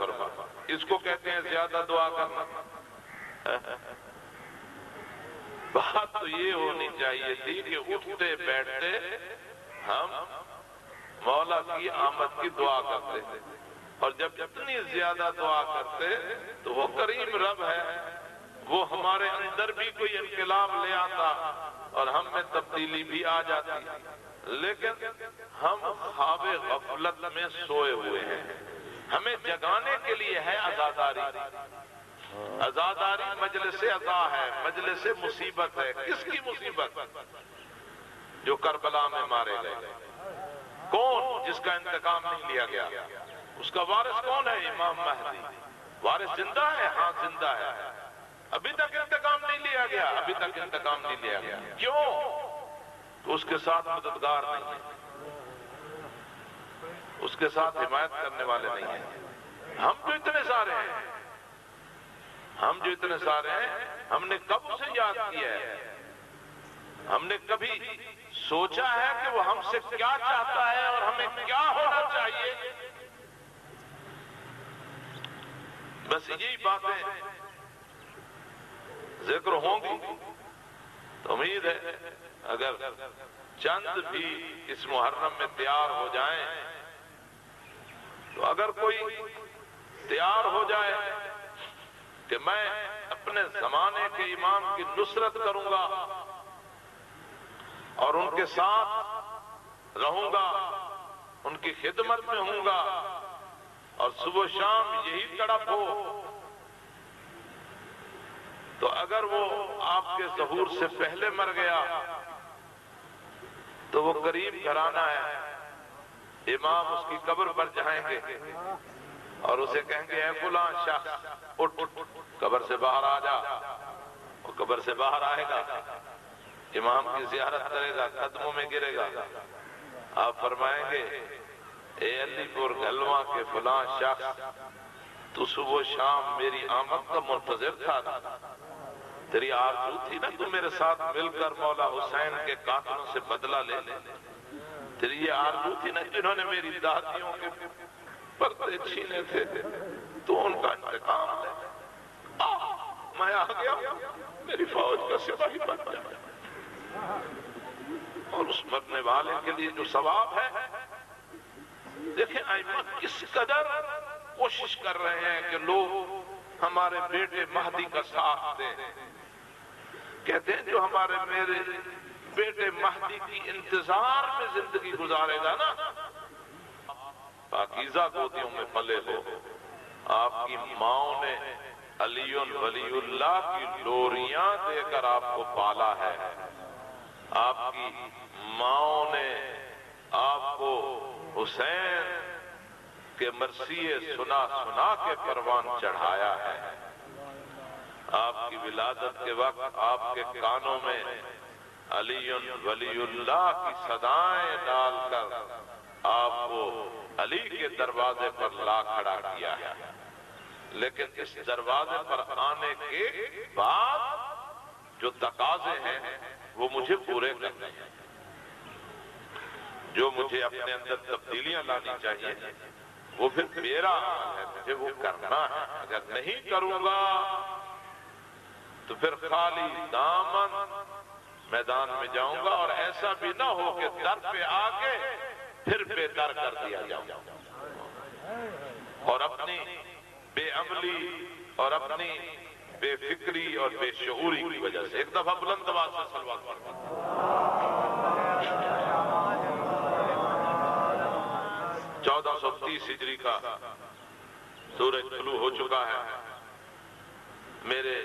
فرما. اس کو کہتے ہیں زیادہ دعا کرنا. بات تو یہ ہونی چاہیے تھی کہ اٹھتے بیٹھتے ہم مولا کی آمد کی دعا کرتے ہیں، اور جب اتنی زیادہ دعا کرتے تو وہ کریم رب ہے، وہ ہمارے اندر بھی کوئی انقلاب لے آتا اور ہم میں تبدیلی بھی آ جاتی. لیکن ہم خواب غفلت میں سوئے ہوئے ہیں. ہمیں جگانے کے لیے ہے عزاداری. عزاداری مجلس عزا ہے، مجلس مصیبت ہے. کس کی مصیبت؟ جو کربلا میں مارے گئے. کون؟ جس کا انتقام نہیں لیا گیا. اس کا وارث کون ہے؟ امام مہدی. وارث زندہ ہے؟ ہاں زندہ ہے. ابھی تک انتقام نہیں لیا گیا. ابھی تک انتقام نہیں لیا گیا. کیوں؟ تو اس کے ساتھ مددگار نہیں ہے، اس کے ساتھ حمایت کرنے والے نہیں ہیں. ہم جو اتنے سارے ہیں، ہم نے کب اسے یاد کیا ہے؟ ہم نے کبھی سوچا ہے کہ وہ ہم سے کیا چاہتا ہے اور ہمیں کیا ہونا چاہیے؟ بس یہی باتیں ذکر ہوں گی تو امید ہے اگر چند بھی اس محرم میں تیار ہو جائیں، تو اگر کوئی تیار ہو جائے کہ میں اپنے زمانے کے امام کی نصرت کروں گا اور ان کے ساتھ رہوں گا، ان کی خدمت میں ہوں گا، اور صبح شام یہی تڑپ ہو، تو اگر وہ آپ کے ظہور سے پہلے مر گیا تو وہ قریب گھرانہ ہے. امام اس کی قبر پر جائیں گے اور اسے کہیں گے اے فلاں شخص اٹھ، قبر سے باہر آ جا. وہ قبر سے باہر آئے گا، امام کی زیارت کرے گا، قدموں میں گرے گا. آپ فرمائیں گے اے علی پور گھلواں کے فلاں شخص، تو صبح شام میری آمد کا منتظر تھا، تیری آرزو تھی نا تو میرے ساتھ مل کر مولا حسین کے قاتلوں سے بدلہ لے لے. تیری یہ آرزو تھی نا، جنہوں نے میری دادیوں کے پردے چھینے تھے تو ان کا انتقام لے. میں آ گیا، میری فوج کا سپاہی بن جا. اور اس مرنے والے کے لیے جو ثواب ہے، دیکھیں ائمہ کس قدر کوشش کر رہے ہیں کہ لوگ ہمارے بیٹے مہدی کا ساتھ دیں. کہتے ہیں جو ہمارے میرے بیٹے مہدی کی انتظار میں زندگی گزارے گا نا، پاکیزہ گودیوں میں پلے ہو. آپ کی ماؤں نے علی ولی اللہ کی لوریاں دے کر آپ کو پالا ہے. آپ کی ماؤں نے آپ کو حسین کے مرثیے سنا سنا کے پروان چڑھایا ہے. آپ کی ولادت کے وقت آپ کے کانوں میں علی ولی اللہ کی صدائیں ڈال کر آپ کو علی کے دروازے پر لا کھڑا کیا ہے. لیکن اس دروازے پر آنے کے بعد جو تقاضے ہیں وہ مجھے پورے کرنے ہیں. جو مجھے اپنے اندر تبدیلیاں لانی چاہیے وہ پھر میرا عمل ہے، مجھے وہ کرنا ہے. اگر نہیں کروں گا تو پھر خالی دامن میدان میں جاؤں گا، اور ایسا بھی نہ ہو کہ در پہ آ کے پھر بے در کر دیا جاؤں اور اپنی بے عملی اور اپنی بے فکری اور بے شعوری کی وجہ سے. ایک دفعہ بلند آواز سے صلوات پڑھیں. 1430 ہجری کا سورج طلوع ہو چکا ہے. میرے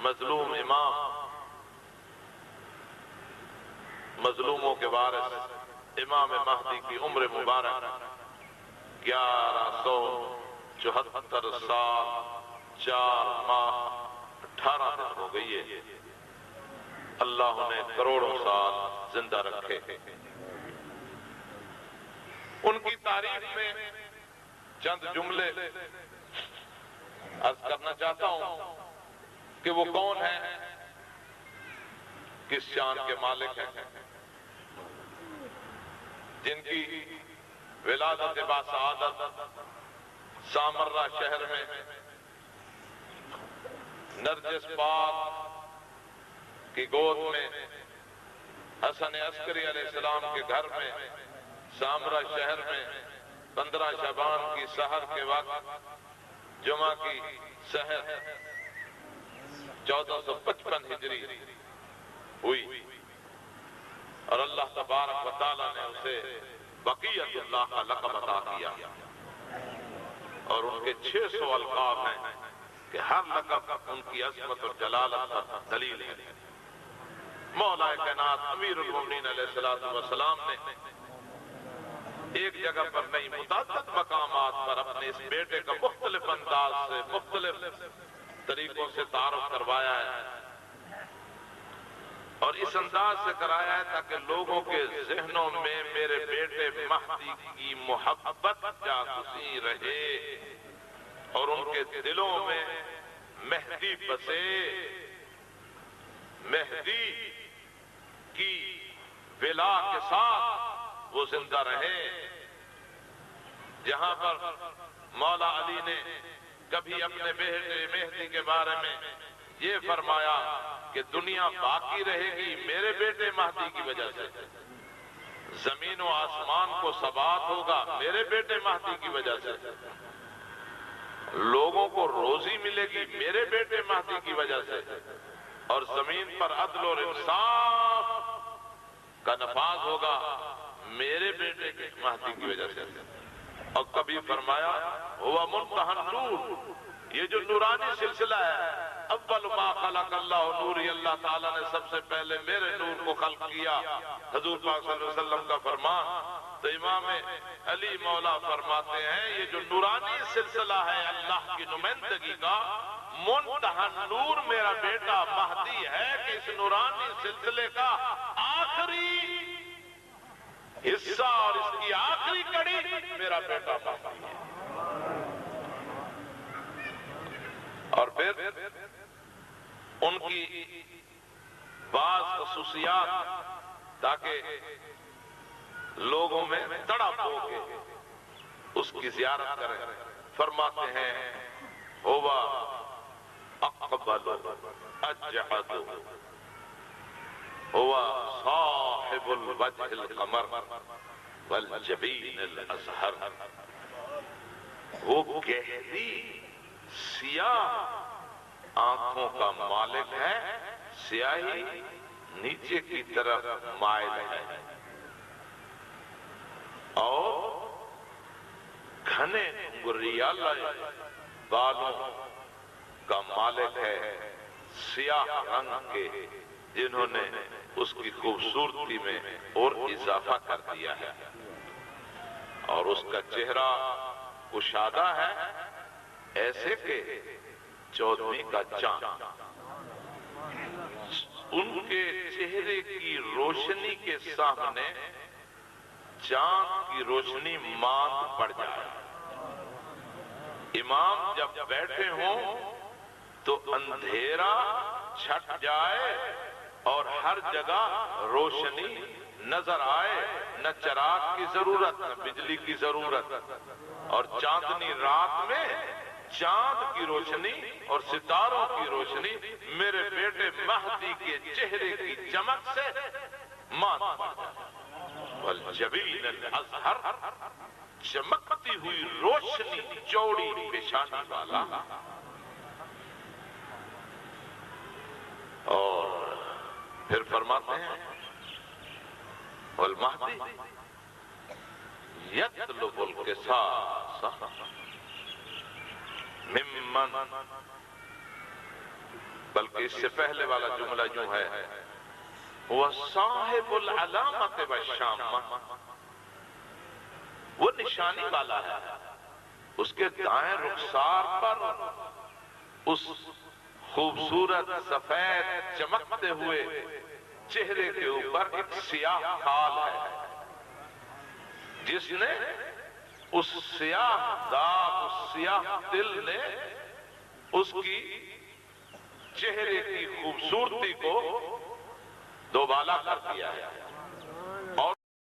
مظلوم امام، مظلوموں کے وارث امام مہدی کی عمر مبارک 1174 سال 4 ماہ 18 دن ہو گئی ہے. اللہ انہیں کروڑوں سال زندہ رکھے. ان کی تعریف میں چند جملے عرض کرنا چاہتا ہوں کہ وہ کون ہیں، کس شان کے مالک ہیں، جن کی ولادت با سعادت سامرہ شہر میں نرجس پاک کی گود میں حسن عسکری علیہ السلام کے گھر میں سامرہ شہر میں 15 شعبان کی سحر کے وقت جمعہ کی سحر 1455 ہجری ہوئی اور اللہ تبارک و تعالیٰ نے اسے بقیت اللہ کا لقب عطا کیا اور ان کے 600 القاب ہیں کہ ہر لقب ان کی عظمت اور جلالت پر دلیل ہے۔ مولا کائنات امیر المومنین علیہ السلام نے ایک جگہ پر نہیں متعدد مقامات پر اپنے اس بیٹے کا مختلف انداز سے مختلف طریقوں سے تعارف کروایا ہے اور اس انداز سے کرایا ہے تاکہ لوگوں کے ذہنوں میں میرے بیٹے مہدی کی محبت جاگتی رہے اور ان کے دلوں میں مہدی بسے، مہدی کی ولا کے ساتھ وہ زندہ رہے۔ جہاں پر مولا علی نے کبھی اپنے بیٹے مہدی کے بارے میں یہ فرمایا کہ دنیا باقی رہے گی میرے بیٹے مہدی کی وجہ سے، زمین و آسمان کو ثبات ہوگا میرے بیٹے مہدی کی وجہ سے، لوگوں کو روزی ملے گی میرے بیٹے مہدی کی وجہ سے، اور زمین پر عدل اور انصاف کا نفاذ ہوگا میرے بیٹے کے مہدی کی وجہ سے۔ اور کبھی فرمایا ہوا منتہی نور، یہ جو نورانی سلسلہ ہے، اول ما خلق اللہ نوری، اللہ تعالیٰ نے سب سے پہلے میرے نور کو خلق کیا، حضور پاک صلی اللہ علیہ وسلم کا فرمان۔ تو امام علی مولا فرماتے ہیں یہ جو نورانی سلسلہ ہے اللہ کی نمائندگی کا، منتہی نور میرا بیٹا مہدی ہے کہ اس نورانی سلسلے کا آخری حصہ اور اس کی آخری کڑی میرا بیٹا مہدی ہے۔ اور پھر ان کی بعض خصوصیات تاکہ لوگوں میں تڑپ ہو کے اس کی زیارت کریں، فرماتے ہیں ہوا اقبل اجعد ہوا صاحب الوجہ القمر والجبین الازہر، وہ گہری سیاہ آنکھوں کا مالک ہے، سیاہی نیچے کی طرف مائل ہے، اور گھنے گریالہ بالوں کا مالک ہے، سیاہ رنگ کے جنہوں نے اس کی خوبصورتی میں اور اضافہ کر دیا ہے، اور اس کا چہرہ کشادہ ہے ایسے کہ چودھویں کا چاند، ان کے چہرے کی روشنی کے سامنے چاند کی روشنی ماند پڑ جائے۔ امام جب بیٹھے ہوں تو اندھیرا چھٹ جائے اور ہر جگہ روشنی نظر آئے، نہ چراغ کی ضرورت نہ بجلی کی ضرورت، اور چاندنی رات میں چاند کی روشنی اور ستاروں کی روشنی میرے بیٹے مہدی کے چہرے کی چمک سے ماند پڑ جائے۔ والجبین الازہر، چمکتی ہوئی روشنی چوڑی پیشانی والا، اور پھر فرماتے ہیں والمہدی یطلب القصاص ممن، بلکہ اس سے پہلے والا جملہ جو ہے وہ صاحب العلامت والشامہ، وہ نشانی والا ہے، اس کے دائیں رخسار پر اس خوبصورت سفید چمکتے ہوئے چہرے کے اوپر ایک سیاہ خال ہے، جس نے اس سیاہ داغ، اس سیاہ دل نے اس کی چہرے کی خوبصورتی کو دوبالا کر دیا ہے۔